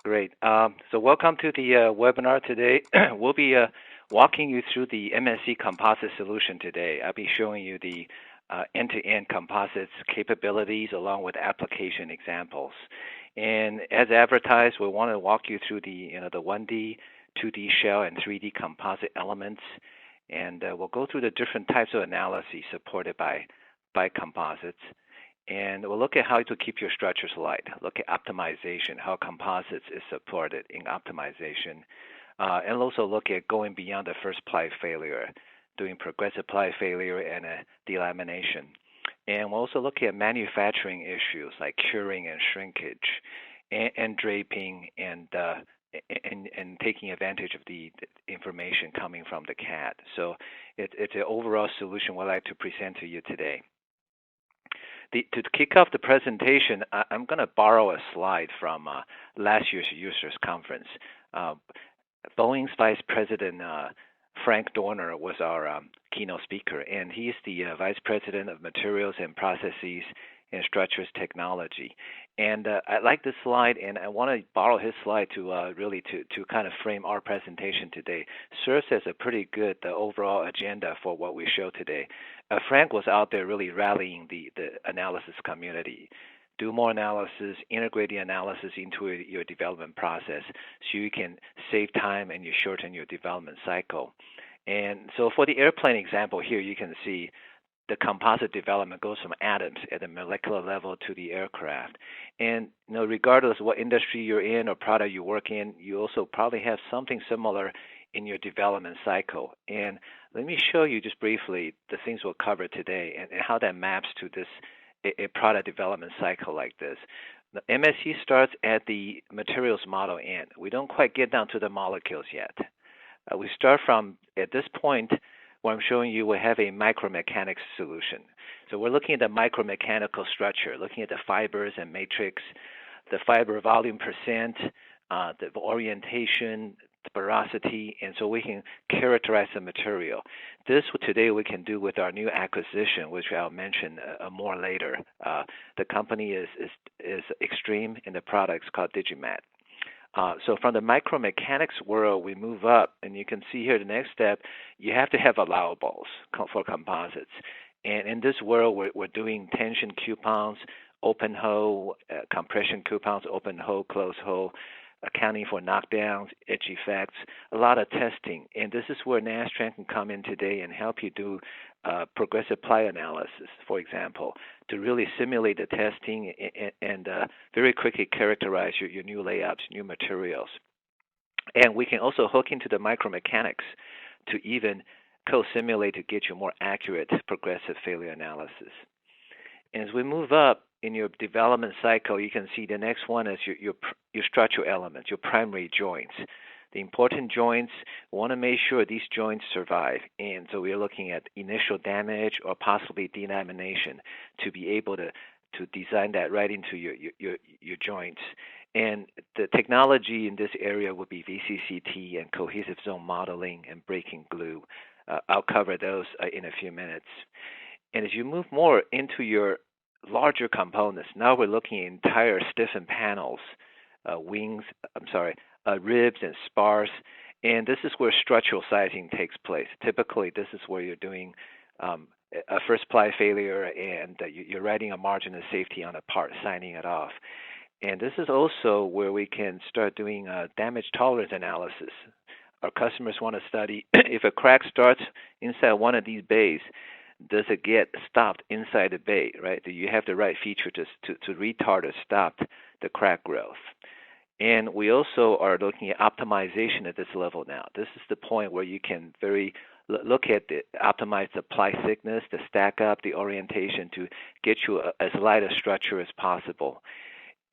Great. So welcome to the webinar today. We'll be walking you through the MSC Composite solution today. I'll be showing you the end-to-end composites capabilities along with application examples. And as advertised, we want to walk you through the 1D, 2D shell, and 3D composite elements. And we'll go through the different types of analyses supported by composites. And we'll look at how to keep your structures light, look at optimization, how composites is supported in optimization, and also look at going beyond the first ply failure, doing progressive ply failure and delamination. And we'll also look at manufacturing issues like curing and shrinkage, and draping, and taking advantage of the information coming from the CAD. So it's an overall solution we'd like to present to you today. To kick off the presentation, I'm going to borrow a slide from last year's users conference. Boeing's Vice President Frank Dorner was our keynote speaker, and he's the Vice President of Materials and Processes and Structures Technology. And I like this slide, and I want to borrow his slide to really to kind of frame our presentation today. Serves as a pretty good overall agenda for what we show today. Frank was out there really rallying the analysis community. Do more analysis, integrate the analysis into your development process so you can save time and you shorten your development cycle. And so for the airplane example here, you can see the composite development goes from atoms at the molecular level to the aircraft. And regardless of what industry you're in or product you work in, you also probably have something similar in your development cycle. And let me show you just briefly the things we'll cover today and how that maps to this a product development cycle like this. The MSC starts at the materials model end. We don't quite get down to the molecules yet. We start from, at this point, what I'm showing you, we have a micromechanics solution. So we're looking at the micromechanical structure, looking at the fibers and matrix, the fiber volume percent, the orientation, the porosity, and so we can characterize the material. This today we can do with our new acquisition, which I'll mention more later. The company is extreme in the products called Digimat. So from the micromechanics world, we move up, and you can see here the next step, you have to have allowables for composites. And in this world, we're doing tension coupons, open hole, compression coupons, open hole, close hole, accounting for knockdowns, edge effects, a lot of testing. And this is where Nastran can come in today and help you do progressive ply analysis, for example, to really simulate the testing and very quickly characterize your new layouts, new materials. And we can also hook into the micromechanics to even co-simulate to get you more accurate progressive failure analysis. And as we move up in your development cycle, you can see the next one is your structural elements, your primary joints. The important joints, we want to make sure these joints survive. And so we're looking at initial damage or possibly delamination to be able to design that right into your joints. And the technology in this area would be VCCT and cohesive zone modeling and breaking glue. I'll cover those in a few minutes. And as you move more into your larger components, now we're looking at entire stiffened panels, ribs and spars, and this is where structural sizing takes place. Typically, this is where you're doing a first ply failure and you're writing a margin of safety on a part, signing it off. And this is also where we can start doing damage tolerance analysis. Our customers want to study if a crack starts inside one of these bays, does it get stopped inside the bay, right? Do you have the right feature to retard or stop the crack growth? And we also are looking at optimization at this level now. This is the point where you can look at optimize the ply thickness, the stack up, the orientation to get you as light a structure as possible.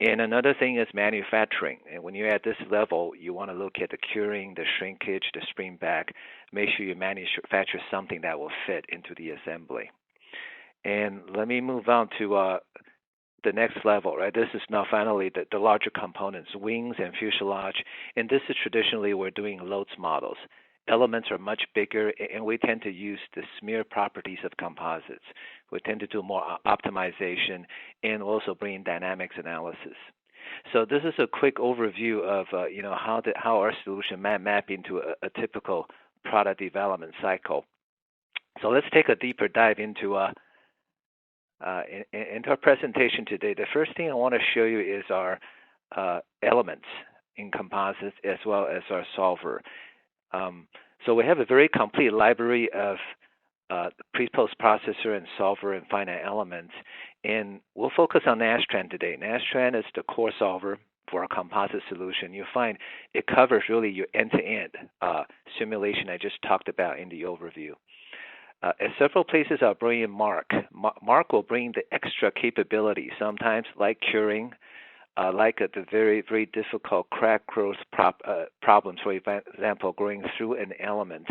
And another thing is manufacturing. And when you're at this level, you want to look at the curing, the shrinkage, the spring back. Make sure you manufacture something that will fit into the assembly. And let me move on to the next level, right? This is now finally the larger components, wings and fuselage. And this is traditionally we're doing loads models. Elements are much bigger, and we tend to use the smear properties of composites. We tend to do more optimization and also bring dynamics analysis. So this is a quick overview of how our solution map into a typical product development cycle. So let's take a deeper dive into our presentation today. The first thing I want to show you is our elements in composites as well as our solver. So we have a very complete library of pre-post processor and solver and finite elements, and we'll focus on Nastran today. Nastran is the core solver for our composite solution. You'll find it covers really your end-to-end simulation I just talked about in the overview. At several places I'll bring in Mark. Mark will bring the extra capability, sometimes like curing, like the very, very difficult crack growth problems, for example, going through an element.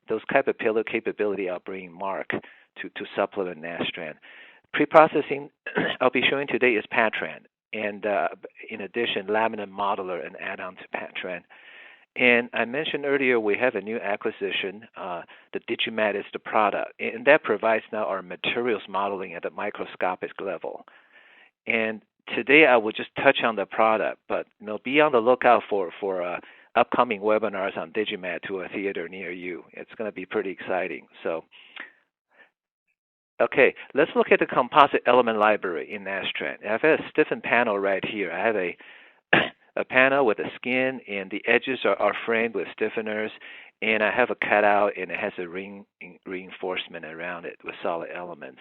Those type of pillar capability I'll bring Mark to supplement Nastran. Pre-processing I'll be showing today is Patran, and in addition, laminate modeler and add-on to Patran. And I mentioned earlier we have a new acquisition. The Digimat is the product, and that provides now our materials modeling at the microscopic level. And today I will just touch on the product, but be on the lookout for upcoming webinars on Digimat to a theater near you. It's going to be pretty exciting. So, okay, let's look at the composite element library in Nastran. I've got a stiffened panel right here. I have a panel with a skin, and the edges are framed with stiffeners, and I have a cutout, and it has a ring reinforcement around it with solid elements.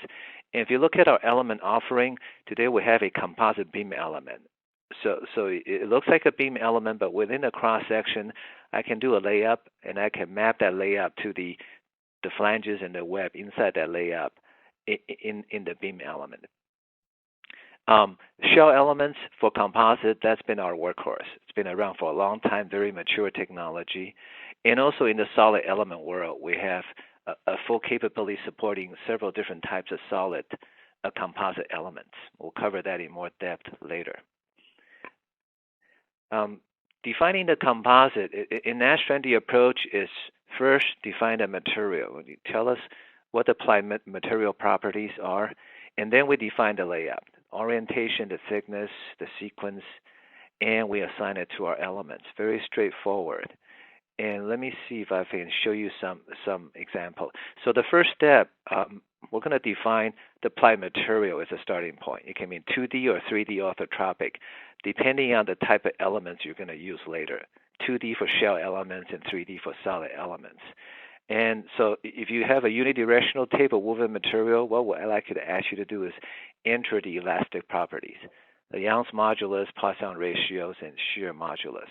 And if you look at our element offering, today we have a composite beam element. So it looks like a beam element, but within the cross-section, I can do a layup, and I can map that layup to the flanges and the web inside that layup in the beam element. Shell elements for composite, that's been our workhorse. It's been around for a long time, very mature technology. And also in the solid element world, we have a full capability supporting several different types of solid composite elements. We'll cover that in more depth later. Defining the composite, in Nastran, the approach is first define the material. You tell us what the applied material properties are, and then we define the layout, orientation, the thickness, the sequence, and we assign it to our elements. Very straightforward. And let me see if I can show you some example. So the first step, we're going to define the applied material as a starting point. It can be 2D or 3D orthotropic, depending on the type of elements you're going to use later. 2D for shell elements and 3D for solid elements. And so if you have a unidirectional tape of woven material, what I'd like you to ask you to do is enter the elastic properties, the Young's modulus, Poisson ratios, and shear modulus.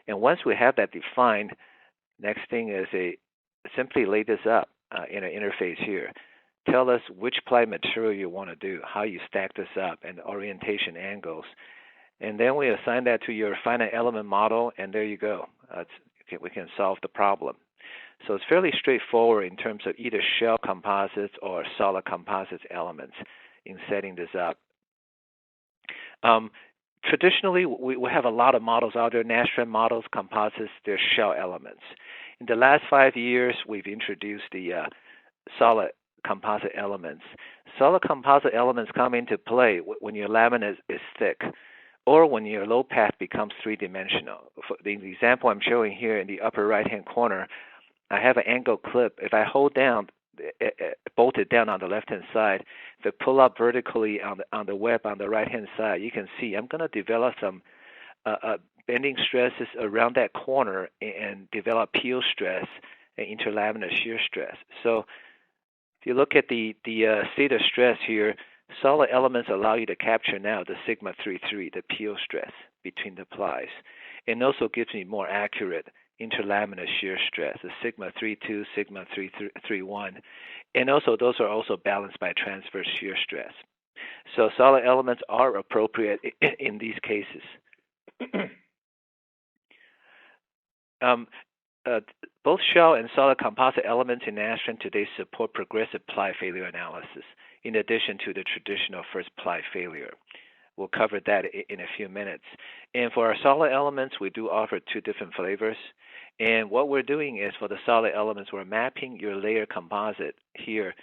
And once we have that defined, next thing is simply lay this up in an interface here. Tell us which applied material you want to do, how you stack this up, and orientation angles. And then we assign that to your finite element model, and there you go. We can solve the problem. So it's fairly straightforward in terms of either shell composites or solid composites elements in setting this up. Traditionally, we have a lot of models out there, Nastran models, composites, they're shell elements. In the last 5 years, we've introduced the solid composite elements. Solid composite elements come into play when your laminate is thick or when your low path becomes three-dimensional. For the example I'm showing here in the upper right-hand corner, I have an angle clip. If I hold down, bolt it down on the left-hand side, if I pull up vertically on the web on the right-hand side, you can see I'm going to develop some bending stresses around that corner and develop peel stress and interlaminar shear stress. So if you look at the state of stress here, solid elements allow you to capture now the sigma 3,3, the peel stress between the plies, and also gives me more accurate interlaminar shear stress, the sigma 3,2, sigma 3,1, and also those are also balanced by transverse shear stress. So solid elements are appropriate in these cases. Both shell and solid composite elements in Nastran today support progressive ply failure analysis, in addition to the traditional first ply failure. We'll cover that in a few minutes. And for our solid elements, we do offer two different flavors. And what we're doing is for the solid elements, we're mapping your layer composite here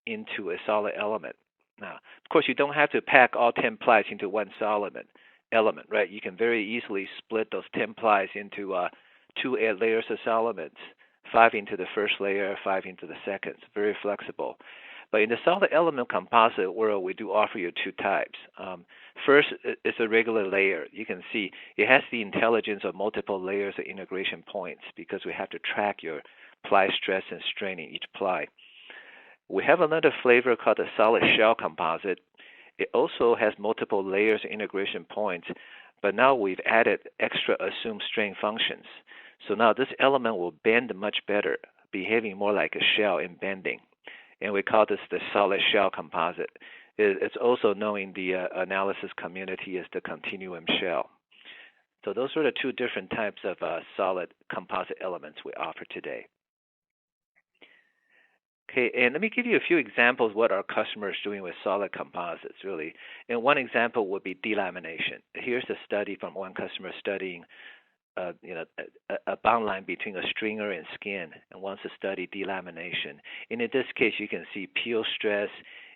into a solid element. Now, of course, you don't have to pack all 10 plies into one solid element, right? You can very easily split those 10 plies into 2 layers of elements, 5 into the first layer, 5 into the second. It's very flexible. But in the solid element composite world, we do offer you 2 types. First is a regular layer. You can see it has the intelligence of multiple layers of integration points because we have to track your ply stress and strain in each ply. We have another flavor called the solid shell composite. It also has multiple layers of integration points, but now we've added extra assumed strain functions. So now this element will bend much better, behaving more like a shell in bending. And we call this the solid shell composite. It's also known in the analysis community as the continuum shell. So those are the 2 different types of solid composite elements we offer today. Okay, and let me give you a few examples of what our customers are doing with solid composites, really. And one example would be delamination. Here's a study from one customer studying a bound line between a stringer and skin and wants to study delamination. And in this case, you can see peel stress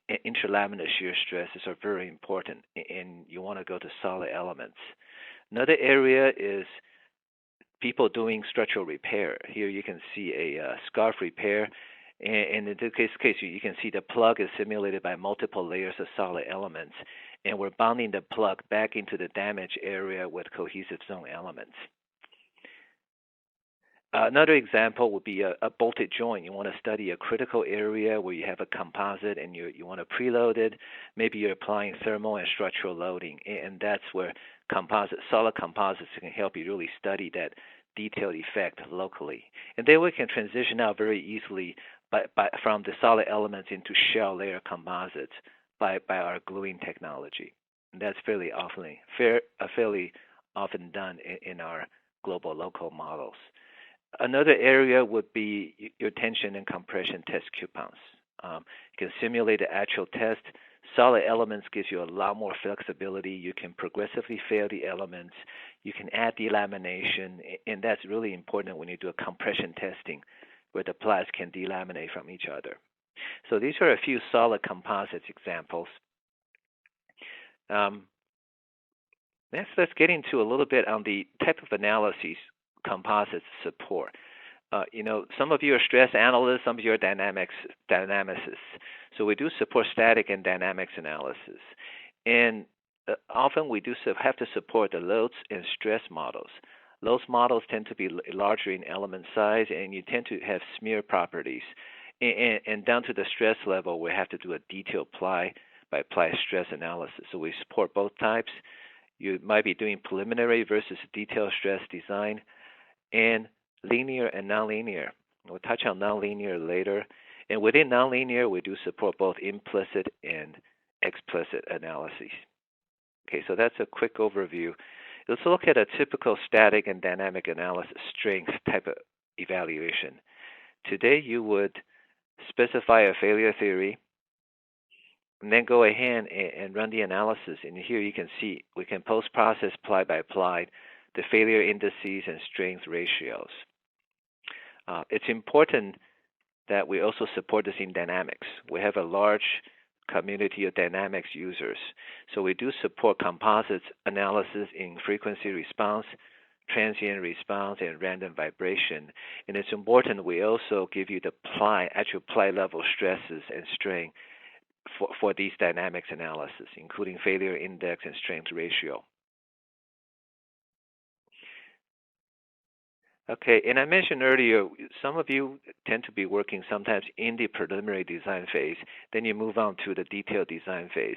and interlaminar shear stresses are very important, and you want to go to solid elements. Another area is people doing structural repair. Here you can see a scarf repair, and in this case, you can see the plug is simulated by multiple layers of solid elements, and we're bounding the plug back into the damaged area with cohesive zone elements. Another example would be a bolted joint. You want to study a critical area where you have a composite and you want to preload it. Maybe you're applying thermal and structural loading, and that's where solid composites can help you really study that detailed effect locally. And then we can transition out very easily from the solid elements into shell layer composites by our gluing technology. And that's fairly often done in our global local models. Another area would be your tension and compression test coupons. You can simulate the actual test. Solid elements gives you a lot more flexibility. You can progressively fail the elements. You can add delamination, and that's really important when you do a compression testing where the plies can delaminate from each other. So these are a few solid composites examples. Next, let's get into a little bit on the type of analyses composites support. Some of you are stress analysts, some of you are dynamicists. So we do support static and dynamics analysis. And often we do have to support the loads and stress models. Those models tend to be larger in element size, and you tend to have smear properties. And down to the stress level, we have to do a detailed ply by ply stress analysis. So we support both types. You might be doing preliminary versus detailed stress design, and linear and nonlinear. We'll touch on nonlinear later. And within nonlinear, we do support both implicit and explicit analyses. Okay, so that's a quick overview. Let's look at a typical static and dynamic analysis strength type of evaluation. Today, you would specify a failure theory, and then go ahead and run the analysis. And here you can see we can post-process ply by ply the failure indices and strength ratios. It's important that we also support this in dynamics. We have a large community of dynamics users. So we do support composites analysis in frequency response, transient response, and random vibration. And it's important we also give you the actual ply level stresses and strain for these dynamics analysis, including failure index and strength ratio. Okay, and I mentioned earlier, some of you tend to be working sometimes in the preliminary design phase, then you move on to the detailed design phase.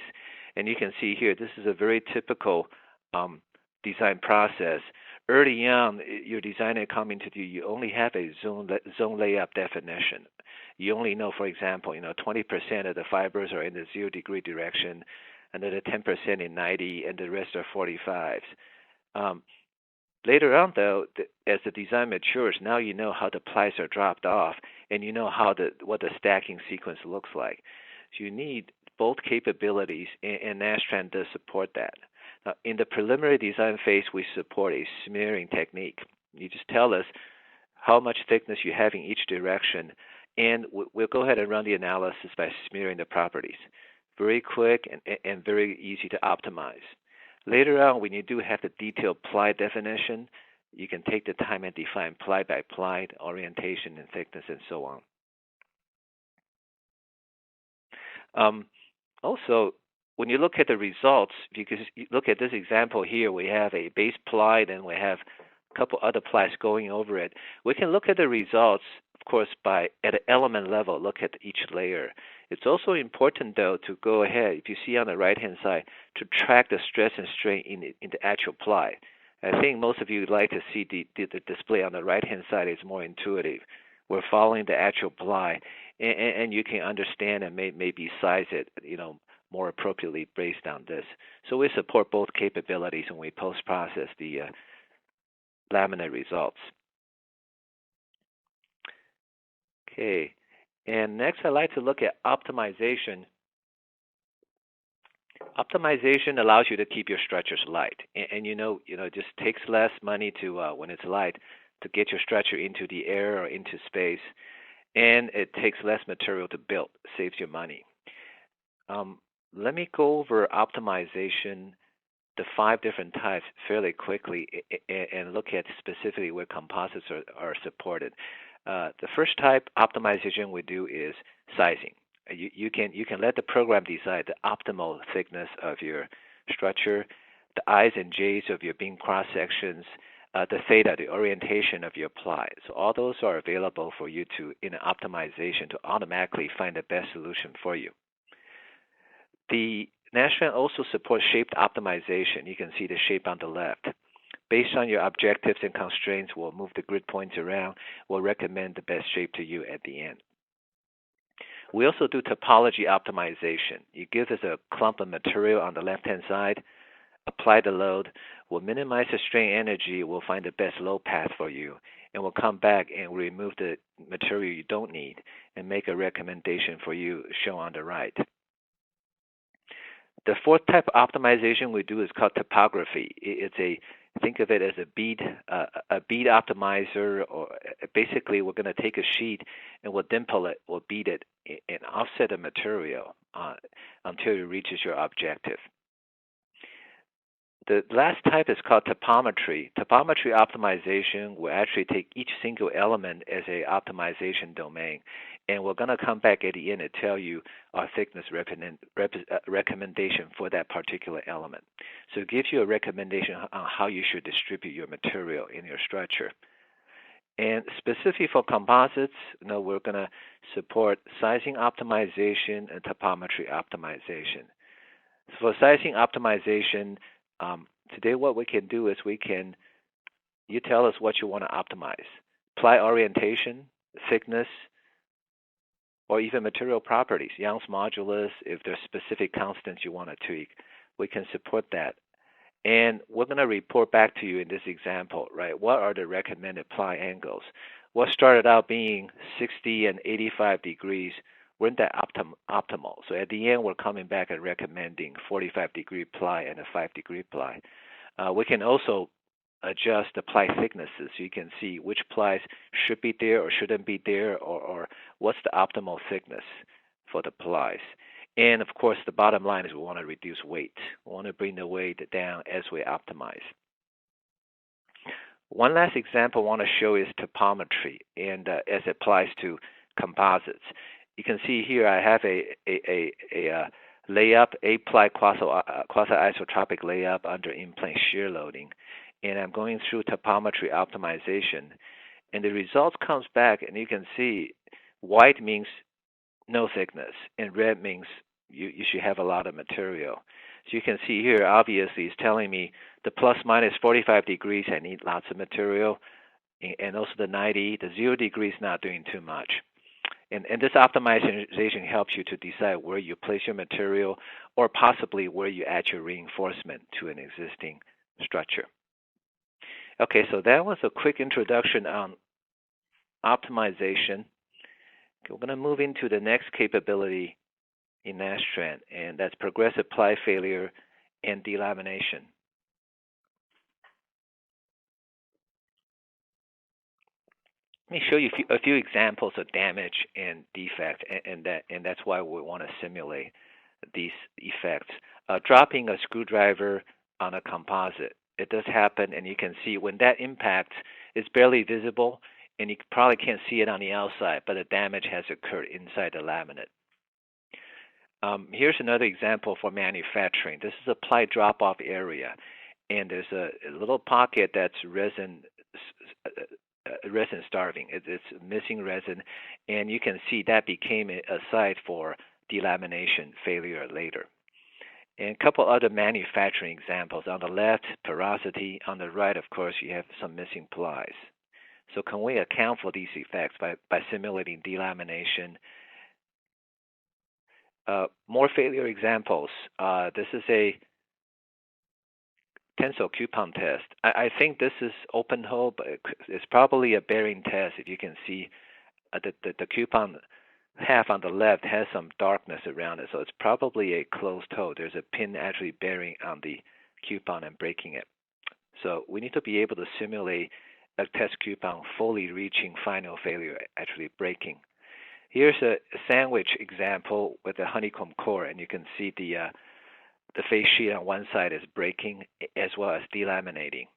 And you can see here, this is a very typical design process. Early on, your designer coming to you only have a zone layout definition. You only know, for example, 20% of the fibers are in the 0 degree direction, another 10% in 90, and the rest are 45s. Later on, though, as the design matures, now you know how the plies are dropped off, and you know what the stacking sequence looks like. So you need both capabilities, and Nastran does support that. Now, in the preliminary design phase, we support a smearing technique. You just tell us how much thickness you have in each direction, and we'll go ahead and run the analysis by smearing the properties. Very quick and very easy to optimize. Later on, when you do have the detailed ply definition, you can take the time and define ply by ply, orientation and thickness, and so on. Also, when you look at the results, because you look at this example here, we have a base ply, then we have a couple other plies going over it. We can look at the results, of course, by at an element level, look at each layer. It's also important, though, to go ahead, if you see on the right-hand side, to track the stress and strain in the actual ply. I think most of you would like to see the display on the right-hand side is more intuitive. We're following the actual ply, and you can understand and maybe size it, more appropriately based on this. So we support both capabilities when we post-process the laminate results. Okay, and next I'd like to look at optimization. Optimization allows you to keep your structures light, and it just takes less money to when it's light to get your structure into the air or into space, and it takes less material to build, saves you money. Let me go over optimization, the 5 different types, fairly quickly, and look at specifically where composites are supported. The first type optimization we do is sizing. You can let the program decide the optimal thickness of your structure, the I's and J's of your beam cross sections, the theta, the orientation of your ply. So all those are available for you to, in an optimization, to automatically find the best solution for you. The Nastran also supports shaped optimization. You can see the shape on the left. Based on your objectives and constraints, we'll move the grid points around. We'll recommend the best shape to you at the end. We also do topology optimization. You give us a clump of material on the left-hand side, apply the load, we'll minimize the strain energy, we'll find the best load path for you, and we'll come back and remove the material you don't need and make a recommendation for you shown on the right. The fourth type of optimization we do is called topography. Think of it as a bead optimizer, or basically we're going to take a sheet and we'll dimple it, we'll bead it, and offset the material until it reaches your objective. The last type is called topometry. Topometry optimization will actually take each single element as a optimization domain, and we're going to come back at the end and tell you our thickness recommendation for that particular element. So it gives you a recommendation on how you should distribute your material in your structure. And specifically for composites, we're going to support sizing optimization and topometry optimization. So for sizing optimization, today what we can do is you tell us what you want to optimize. Ply orientation, thickness, or even material properties, Young's modulus, if there's specific constants you want to tweak, we can support that. And we're going to report back to you in this example, right? What are the recommended ply angles? What started out being 60 and 85 degrees, we're in that optimal. So at the end, we're coming back and recommending 45-degree ply and a 5-degree ply. We can also adjust the ply thicknesses so you can see which plies should be there or shouldn't be there, or what's the optimal thickness for the plies. And of course, the bottom line is we want to reduce weight. We want to bring the weight down as we optimize. One last example I want to show is topometry, and as it applies to composites. You can see here I have a layup, 8-ply quasi-isotropic layup under in-plane shear loading, and I'm going through topometry optimization, and the results comes back, and you can see white means no thickness, and red means you should have a lot of material. So you can see here, obviously, it's telling me the plus minus 45 degrees, I need lots of material, and also the 90, the 0 degrees not doing too much. And this optimization helps you to decide where you place your material, or possibly where you add your reinforcement to an existing structure. Okay, so that was a quick introduction on optimization. Okay, we're going to move into the next capability in Nastran, and that's progressive ply failure and delamination. Let me show you a few examples of damage and defect, and that's why we want to simulate these effects. Dropping a screwdriver on a composite. It does happen, and you can see when that impacts, it's barely visible, and you probably can't see it on the outside, but the damage has occurred inside the laminate. Here's another example for manufacturing. This is a ply drop-off area, and there's a little pocket that's resin starving. It's missing resin, and you can see that became a site for delamination failure later. And a couple other manufacturing examples. On the left, porosity. On the right, of course, you have some missing plies. So can we account for these effects by simulating delamination? More failure examples. This is a tensile coupon test. I think this is open hole, but it's probably a bearing test. If you can see the coupon half on the left has some darkness around it, so it's probably a closed hole. There's a pin actually bearing on the coupon and breaking it. So we need to be able to simulate a test coupon fully reaching final failure, actually breaking. Here's a sandwich example with a honeycomb core, and you can see the face sheet on one side is breaking as well as delaminating.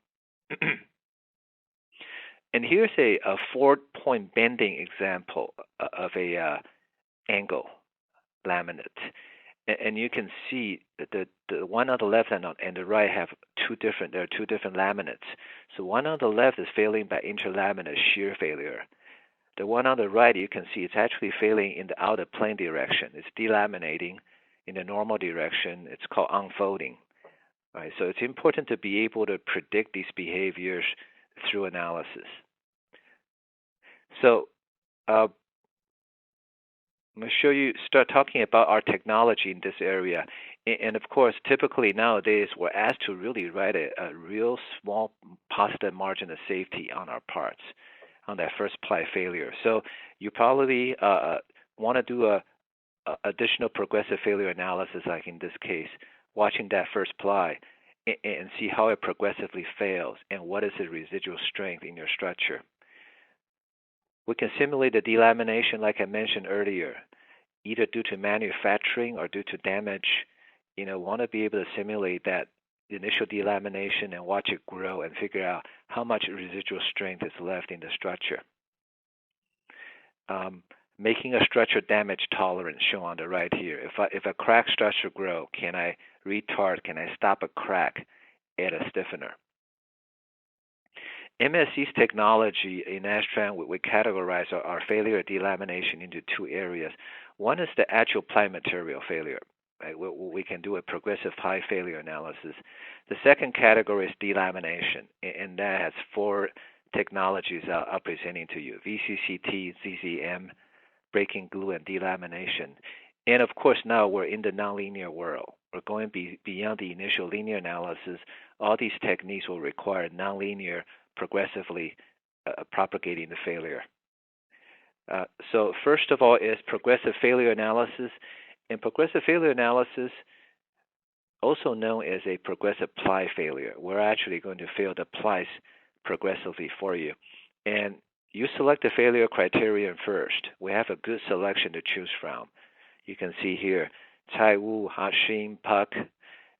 And here's a 4-point bending example of a angle laminate. And you can see that the one on the left and the right have there are two different laminates. So one on the left is failing by interlaminate shear failure. The one on the right, you can see it's actually failing in the outer plane direction. It's delaminating in the normal direction. It's called unfolding. Right? So it's important to be able to predict these behaviors through analysis. So I'm going to start talking about our technology in this area. And of course, typically nowadays, we're asked to really write a real small positive margin of safety on our parts, on that first ply failure. So you probably want to do a additional progressive failure analysis, like in this case, watching that first ply and see how it progressively fails and what is the residual strength in your structure. We can simulate the delamination like I mentioned earlier, either due to manufacturing or due to damage. Want to be able to simulate that initial delamination and watch it grow and figure out how much residual strength is left in the structure. Making a structure damage tolerance shown on the right here. If a crack structure grow, can I retard? Can I stop a crack at a stiffener? MSC's technology in Nastran, we categorize our failure delamination into two areas. One is the actual ply material failure. Right? We can do a progressive ply failure analysis. The second category is delamination, and that has four technologies I'll presenting to you: VCCT, ZZM, breaking glue, and delamination. And of course, now we're in the nonlinear world. We're going beyond the initial linear analysis. All these techniques will require nonlinear, progressively propagating the failure. So first of all is progressive failure analysis. And progressive failure analysis, also known as a progressive ply failure, we're actually going to fail the plies progressively for you. And you select the failure criterion first. We have a good selection to choose from. You can see here, Cai Wu, Hashim, Puck.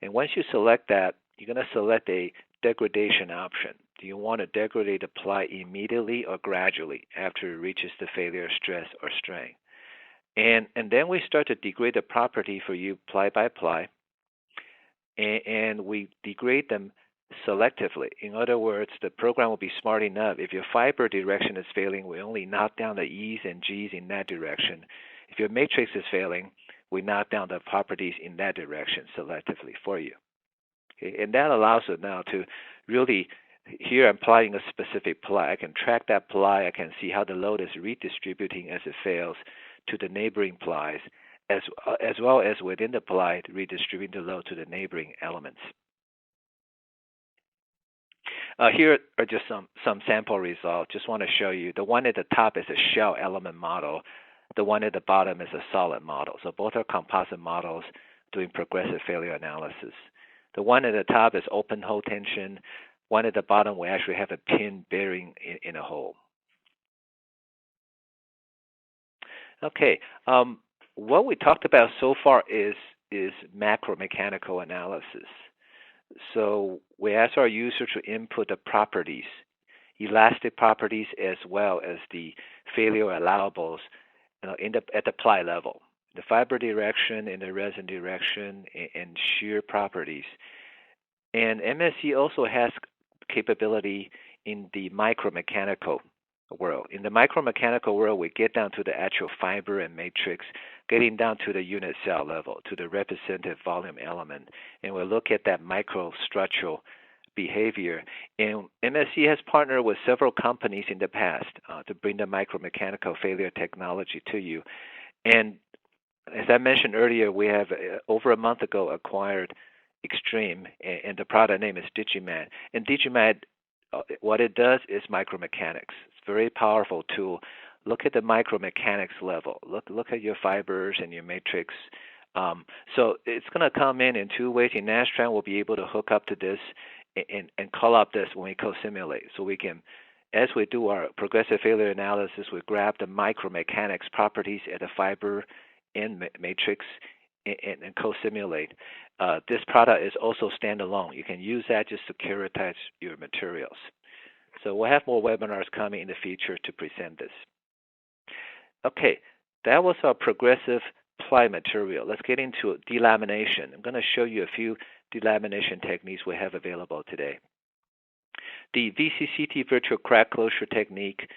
And once you select that, you're going to select a degradation option. Do you want to degrade the ply immediately or gradually after it reaches the failure stress or strain? And then we start to degrade the property for you ply by ply, and we degrade them selectively. In other words, the program will be smart enough. If your fiber direction is failing, we only knock down the E's and G's in that direction. If your matrix is failing, we knock down the properties in that direction selectively for you. Okay? And that allows us now to really, here I'm applying a specific ply. I can track that ply. I can see how the load is redistributing as it fails to the neighboring plies, as well as within the ply, redistributing the load to the neighboring elements. Here are just some sample results. Just want to show you. The one at the top is a shell element model. The one at the bottom is a solid model. So both are composite models doing progressive failure analysis. The one at the top is open hole tension. One at the bottom, we actually have a pin bearing in a hole. Okay, what we talked about so far is macro mechanical analysis. So we ask our user to input the properties, elastic properties as well as the failure allowables at the ply level, the fiber direction and the resin direction and shear properties. And MSC also has capability in the micromechanical world. In the micromechanical world, we get down to the actual fiber and matrix, getting down to the unit cell level, to the representative volume element, and we'll look at that microstructural behavior. And MSC has partnered with several companies in the past to bring the micromechanical failure technology to you. And as I mentioned earlier, we have over a month ago acquired Extreme, and the product name is Digimat. And Digimat, what it does is micromechanics. It's a very powerful tool. Look at the micromechanics level. Look at your fibers and your matrix. So it's going to come in two ways. In Nastran, we'll be able to hook up to this and call up this when we co-simulate. So we can, as we do our progressive failure analysis, we grab the micromechanics properties at the fiber and matrix and co-simulate. This product is also standalone. You can use that just to characterize your materials. So we'll have more webinars coming in the future to present this. Okay, that was our progressive ply material. Let's get into delamination. I'm going to show you a few delamination techniques we have available today. The VCCT virtual crack closure technique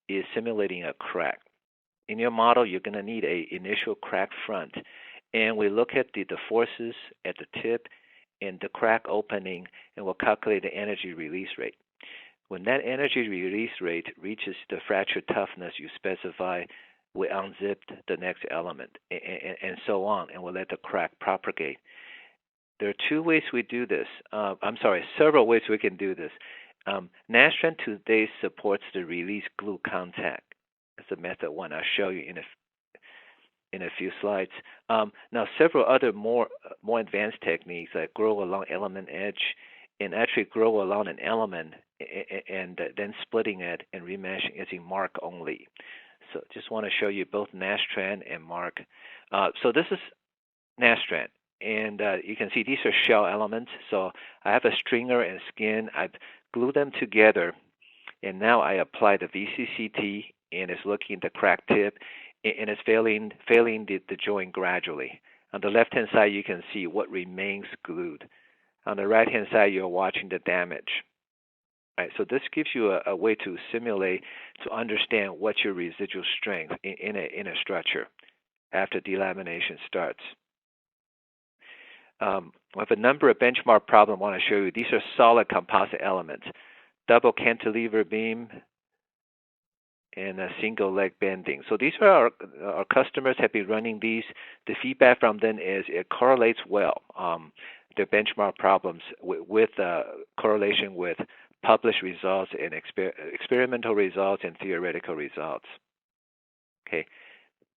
is simulating a crack. In your model, you're going to need an initial crack front. And we look at the forces at the tip and the crack opening, and we'll calculate the energy release rate. When that energy release rate reaches the fracture toughness you specify, we unzip the next element, and so on, and we'll let the crack propagate. There are two ways we do this. Several ways we can do this. Nastran today supports the release glue contact. That's the method one. I'll show you in a few slides. Now, several other more advanced techniques like grow along element edge and actually grow along an element and then splitting it and remeshing using mark only. So just want to show you both Nastran and mark. So this is Nastran, and you can see these are shell elements. So I have a stringer and skin. I've glued them together, and now I apply the VCCT, and it's looking at the crack tip, and it's failing the joint gradually. On the left-hand side, you can see what remains glued. On the right-hand side, you're watching the damage. Right, so this gives you a way to simulate, to understand what's your residual strength in a structure after delamination starts. We have a number of benchmark problems I want to show you. These are solid composite elements, double cantilever beam, and a single leg bending. So these are our customers have been running these. The feedback from them is it correlates well. The benchmark problems with correlation with published results and experimental results and theoretical results. Okay,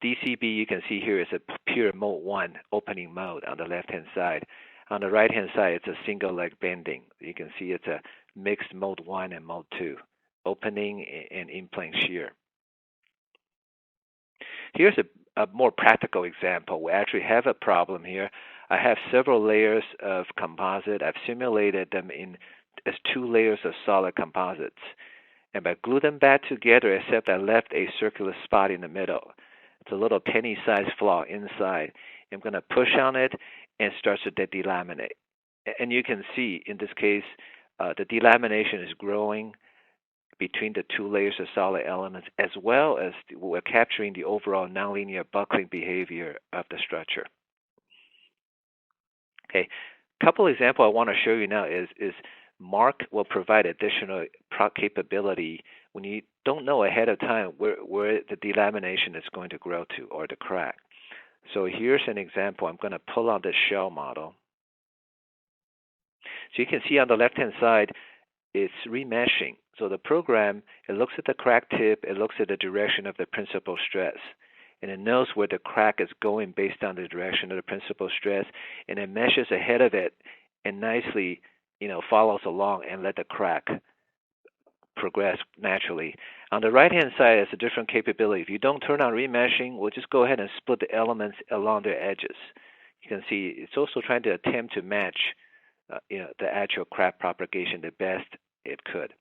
DCB you can see here is a pure mode 1 opening mode on the left-hand side. On the right-hand side, it's a single leg bending. You can see it's a mixed mode 1 and mode 2, opening and in-plane shear. Here's a more practical example. We actually have a problem here. I have several layers of composite. I've simulated them as 2 layers of solid composites. And I glue them back together, except I left a circular spot in the middle. It's a little penny-sized flaw inside. I'm going to push on it and starts to delaminate. And you can see, in this case, the delamination is growing between the 2 layers of solid elements, as well as we're capturing the overall nonlinear buckling behavior of the structure. Okay, a couple examples I want to show you now is mark will provide additional capability when you don't know ahead of time where the delamination is going to grow to, or the crack. So here's an example. I'm going to pull out this shell model. So you can see on the left-hand side, it's remeshing. So the program, it looks at the crack tip, it looks at the direction of the principal stress, and it knows where the crack is going based on the direction of the principal stress, and it meshes ahead of it and nicely, follows along and let the crack progress naturally. On the right-hand side, it's a different capability. If you don't turn on remeshing, we'll just go ahead and split the elements along their edges. You can see it's also trying to attempt to match the actual crack propagation the best it could.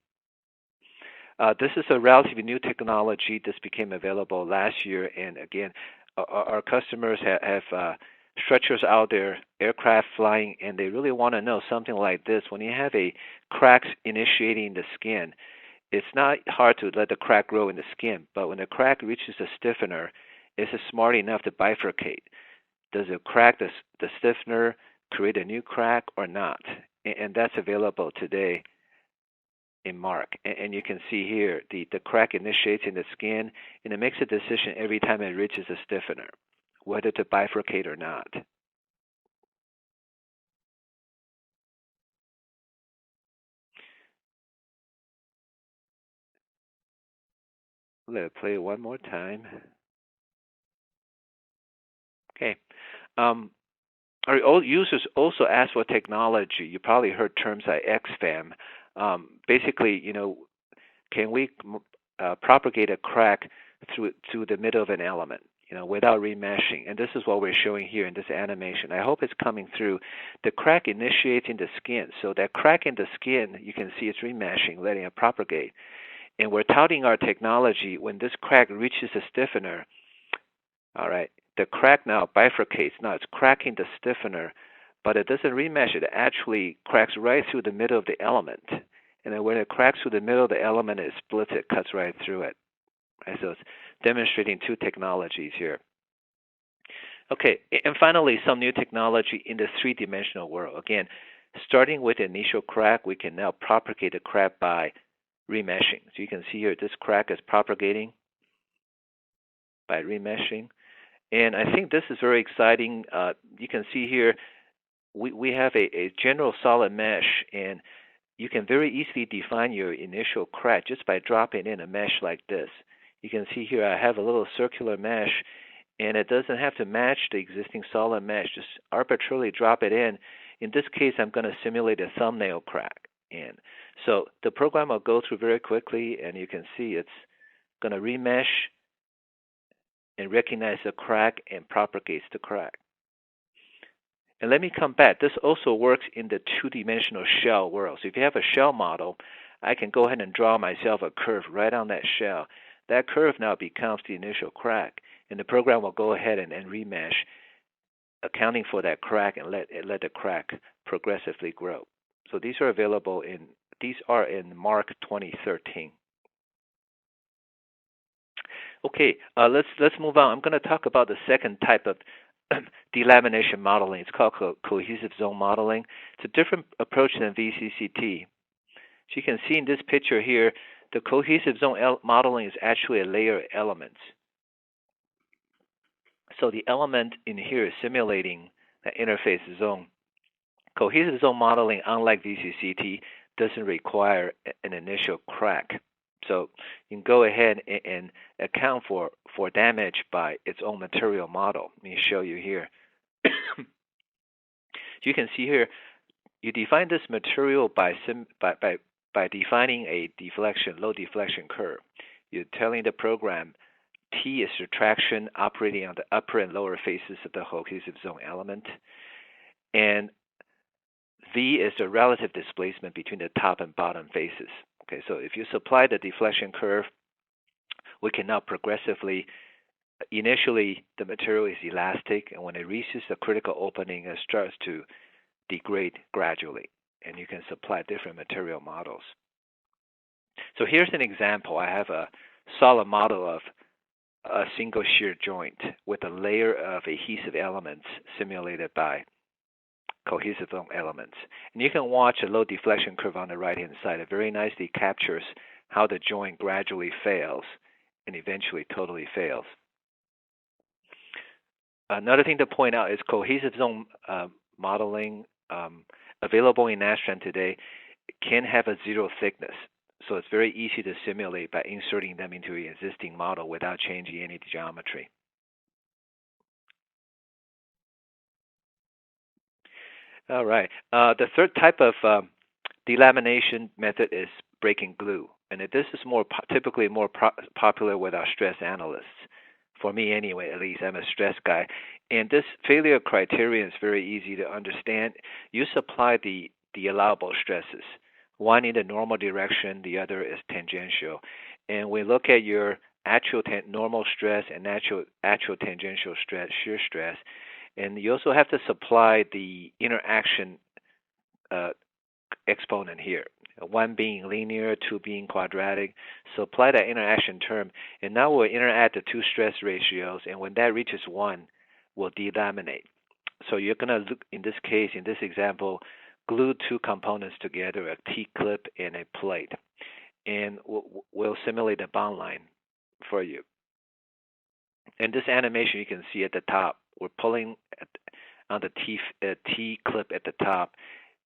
This is a relatively new technology. This became available last year, and again, our customers have structures out there, aircraft flying, and they really want to know something like this. When you have a crack initiating the skin, it's not hard to let the crack grow in the skin, but when the crack reaches the stiffener, is it smart enough to bifurcate? Does it crack the stiffener, create a new crack or not? And that's available today in Mark. And you can see here the crack initiates in the skin, and it makes a decision every time it reaches a stiffener, whether to bifurcate or not. Let it play one more time. Okay. Our users also ask for technology. You probably heard terms like XFAM. Basically, can we propagate a crack through the middle of an element, without remeshing? And this is what we're showing here in this animation. I hope it's coming through. The crack initiates in the skin. So that crack in the skin, you can see it's remeshing, letting it propagate. And we're touting our technology when this crack reaches a stiffener. All right, the crack now bifurcates. Now it's cracking the stiffener, but it doesn't remesh. It actually cracks right through the middle of the element. And then when it cracks through the middle of the element, it splits it, cuts right through it. Right, so it's demonstrating two technologies here. Okay, and finally, some new technology in the three-dimensional world. Again, starting with the initial crack, we can now propagate the crack by remeshing. So you can see here this crack is propagating by remeshing. And I think this is very exciting. You can see here we have a general solid mesh, and you can very easily define your initial crack just by dropping in a mesh like this. You can see here I have a little circular mesh, and it doesn't have to match the existing solid mesh. Just arbitrarily drop it in. In this case, I'm going to simulate a thumbnail crack. And so the program will go through very quickly, and you can see it's going to remesh and recognize the crack and propagates the crack. And let me come back. This also works in the two-dimensional shell world. So if you have a shell model, I can go ahead and draw myself a curve right on that shell. That curve now becomes the initial crack, and the program will go ahead and remesh, accounting for that crack, and let the crack progressively grow. So these are available in Mark 2013. Okay, let's move on. I'm going to talk about the second type of delamination modeling. It's called cohesive zone modeling. It's a different approach than VCCT. So you can see in this picture here, the cohesive zone modeling is actually a layer of elements. So the element in here is simulating the interface zone. Cohesive zone modeling, unlike VCCT, doesn't require an initial crack. So you can go ahead and account for damage by its own material model. Let me show you here. You can see here, you define this material by defining a low deflection curve. You're telling the program T is the traction operating on the upper and lower faces of the cohesive zone element, and V is the relative displacement between the top and bottom faces. Okay, so if you supply the deflection curve, we can now progressively, initially the material is elastic, and when it reaches the critical opening, it starts to degrade gradually, and you can supply different material models. So here's an example. I have a solid model of a single shear joint with a layer of adhesive elements simulated by cohesive zone elements. And you can watch a low deflection curve on the right-hand side. It very nicely captures how the joint gradually fails and eventually totally fails. Another thing to point out is cohesive zone modeling available in Nastran today can have a zero thickness. So it's very easy to simulate by inserting them into an existing model without changing any geometry. All right. The third type of delamination method is breaking glue, and this is typically more popular with our stress analysts. For me, anyway, at least I'm a stress guy, and this failure criterion is very easy to understand. You supply the the allowable stresses. One in the normal direction, the other is tangential. And we look at your actual normal stress and actual tangential stress, shear stress, and you also have to supply the interaction uh, exponent here. One being linear, two being quadratic. So apply that interaction term, and now we'll interact the two stress ratios, and when that reaches 1, we'll delaminate. So you're going to look, in this case, in this example, glue two components together, a T-clip and a plate, and we'll simulate a bond line for you. In this animation, you can see at the top, we're pulling on the T-clip at the top,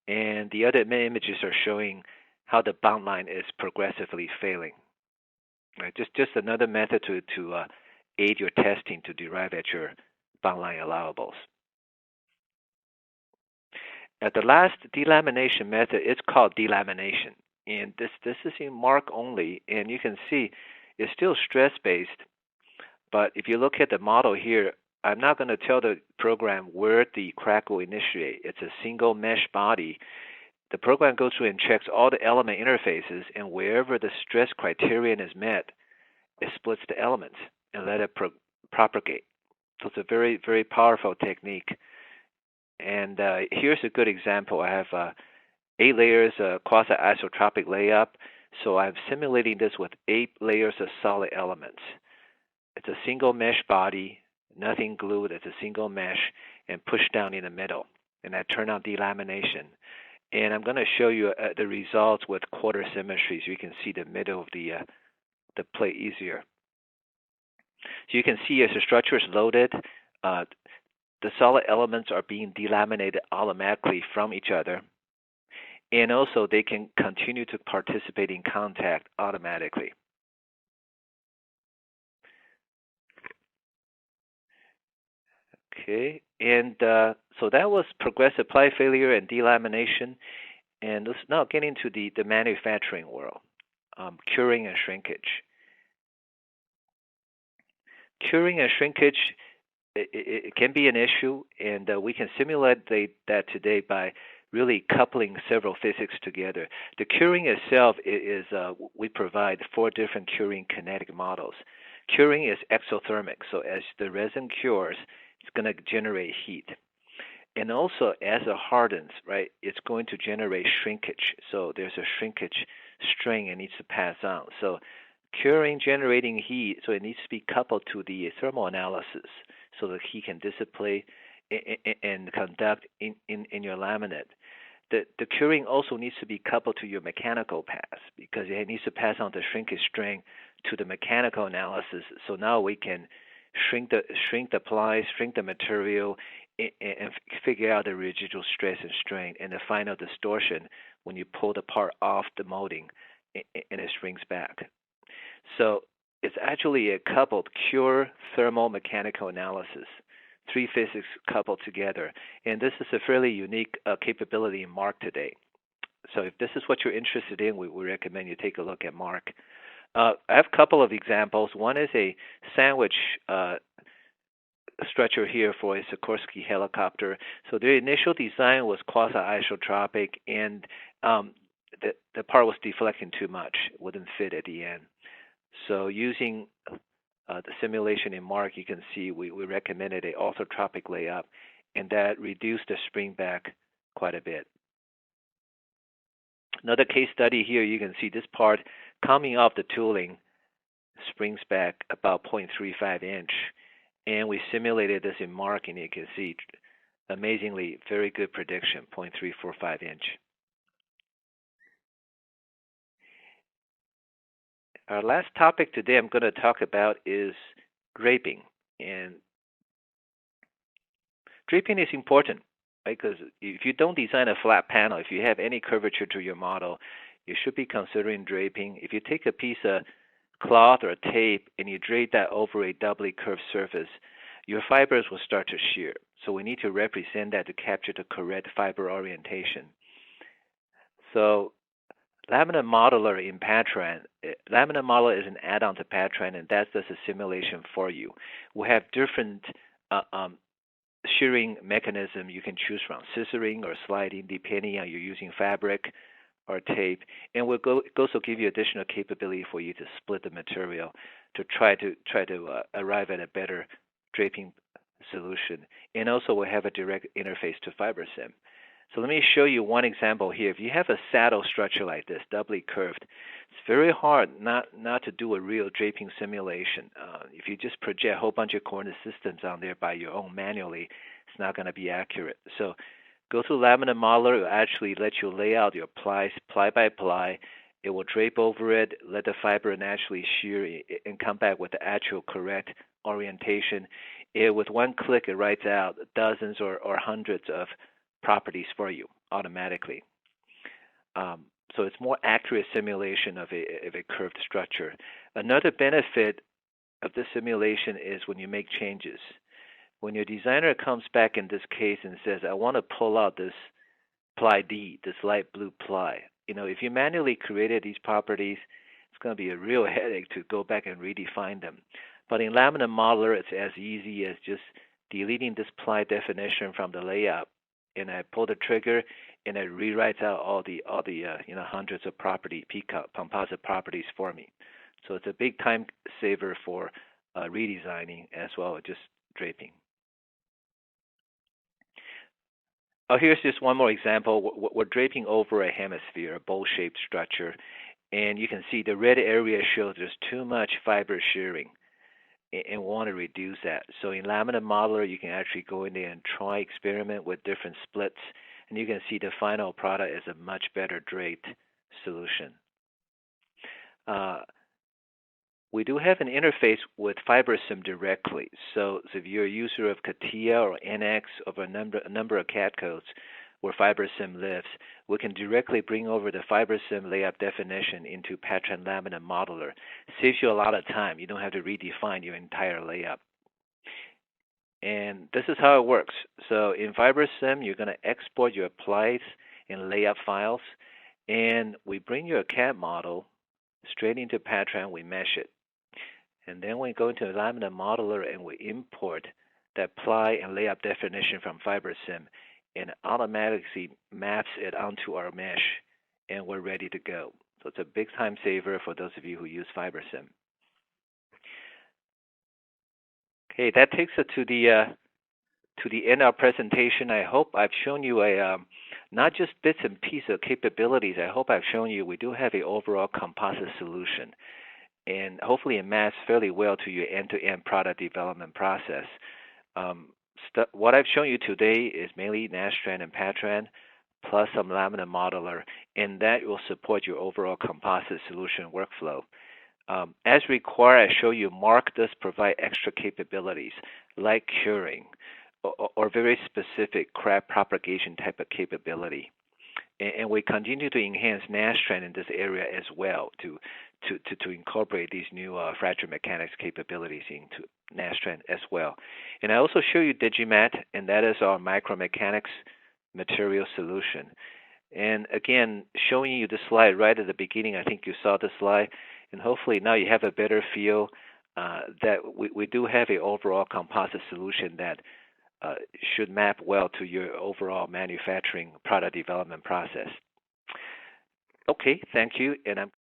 and the other images are showing how the bond line is progressively failing. Right? Just another method to aid your testing to derive at your bond line allowables. At the last delamination method, it's called delamination, and this is in mark only, and you can see it's still stress-based, but if you look at the model here, I'm not going to tell the program where the crack will initiate. It's a single mesh body. The program goes through and checks all the element interfaces, and wherever the stress criterion is met, it splits the elements and let it propagate. So it's a very, very powerful technique. And here's a good example. I have 8 layers quasi-isotropic layup. So I'm simulating this with 8 layers of solid elements. It's a single mesh body, nothing glued. It's a single mesh and pushed down in the middle. And I turn on delamination. And I'm going to show you the results with quarter symmetry so you can see the middle of the plate easier. So you can see as the structure is loaded, the solid elements are being delaminated automatically from each other. And also they can continue to participate in contact automatically. Okay, and so that was progressive ply failure and delamination. And let's now get into the manufacturing world, curing and shrinkage. Curing and shrinkage, it can be an issue, and we can simulate that today by really coupling several physics together. The curing itself is we provide 4 different curing kinetic models. Curing is exothermic, so as the resin cures, it's going to generate heat. And also, as it hardens, right, it's going to generate shrinkage. So there's a shrinkage strain it needs to pass on. So curing generating heat, so it needs to be coupled to the thermal analysis so the heat can dissipate and conduct in your laminate. The curing also needs to be coupled to your mechanical pass because it needs to pass on the shrinkage strain to the mechanical analysis. So now we can shrink the ply, shrink the material, and figure out the residual stress and strain and the final distortion when you pull the part off the molding and it shrinks back. So it's actually a coupled cure thermal mechanical analysis, 3 physics coupled together. And this is a fairly unique capability in MARC today. So if this is what you're interested in, we recommend you take a look at MARC. I have a couple of examples. One is a sandwich structure here for a Sikorsky helicopter. So their initial design was quasi-isotropic, and the part was deflecting too much. It wouldn't fit at the end. So using the simulation in MARC, you can see we recommended an orthotropic layup, and that reduced the spring back quite a bit. Another case study here, you can see this part coming off the tooling springs back about 0.35 inch. And we simulated this in MARC, and you can see amazingly very good prediction, 0.345 inch. Our last topic today I'm going to talk about is draping. And draping is important, right? Because if you don't design a flat panel, if you have any curvature to your model, you should be considering draping. If you take a piece of cloth or tape and you drape that over a doubly curved surface, your fibers will start to shear. So we need to represent that to capture the correct fiber orientation. So Laminate Modeler in Patran, Laminate Modeler is an add-on to Patran, and that does a simulation for you. We have different shearing mechanism you can choose from, scissoring or sliding, depending on you're using fabric or tape. And we'll also give you additional capability for you to split the material to try to arrive at a better draping solution. And also we'll have a direct interface to FiberSim. So let me show you one example here. If you have a saddle structure like this, doubly curved, it's very hard not to do a real draping simulation. If you just project a whole bunch of coordinate systems on there by your own manually, it's not going to be accurate. So go to Laminate Modeler. It will actually let you lay out your plies ply by ply. It will drape over it, let the fiber naturally shear, and come back with the actual correct orientation. With one click, it writes out dozens or hundreds of properties for you automatically. So it's more accurate simulation of a curved structure. Another benefit of this simulation is when you make changes. When your designer comes back in this case and says, I want to pull out this ply D, this light blue ply. If you manually created these properties, it's going to be a real headache to go back and redefine them. But in Laminate Modeler, it's as easy as just deleting this ply definition from the layout, and I pull the trigger, and it rewrites out all the hundreds of composite properties for me. So it's a big time saver for redesigning as well as just draping. Here's just one more example. We're draping over a hemisphere, a bowl-shaped structure, and you can see the red area shows there's too much fiber shearing, and want to reduce that. So in Laminate Modeler, you can actually go in there and try experiment with different splits, and you can see the final product is a much better draped solution. We do have an interface with FiberSim directly. So if you're a user of CATIA or NX or a number of CAD codes where FiberSim lives, we can directly bring over the FiberSim layout definition into Patran Laminate Modeler. Saves you a lot of time. You don't have to redefine your entire layout. And this is how it works. So in FiberSim, you're going to export your plies and layout files, and we bring your CAD model straight into Patran. We mesh it. And then we go into Laminate Modeler and we import that ply and layout definition from FiberSim, and automatically maps it onto our mesh, and we're ready to go. So it's a big time saver for those of you who use FiberSim. Okay, that takes us to the end of our presentation. I hope I've shown you not just bits and pieces of capabilities. I hope I've shown you we do have an overall composite solution, and hopefully it maps fairly well to your end-to-end product development process. What I've shown you today is mainly Nastran and Patran, plus some Laminate Modeler, and that will support your overall composite solution workflow. As required, I show you Mark does provide extra capabilities like curing or very specific crab propagation type of capability. And we continue to enhance Nastran in this area as well to incorporate these new fracture mechanics capabilities into Nastran as well. And I also show you Digimat, and that is our micromechanics material solution. And again, showing you the slide right at the beginning, I think you saw the slide, and hopefully now you have a better feel that we do have an overall composite solution that should map well to your overall manufacturing product development process. Okay, thank you, and I'm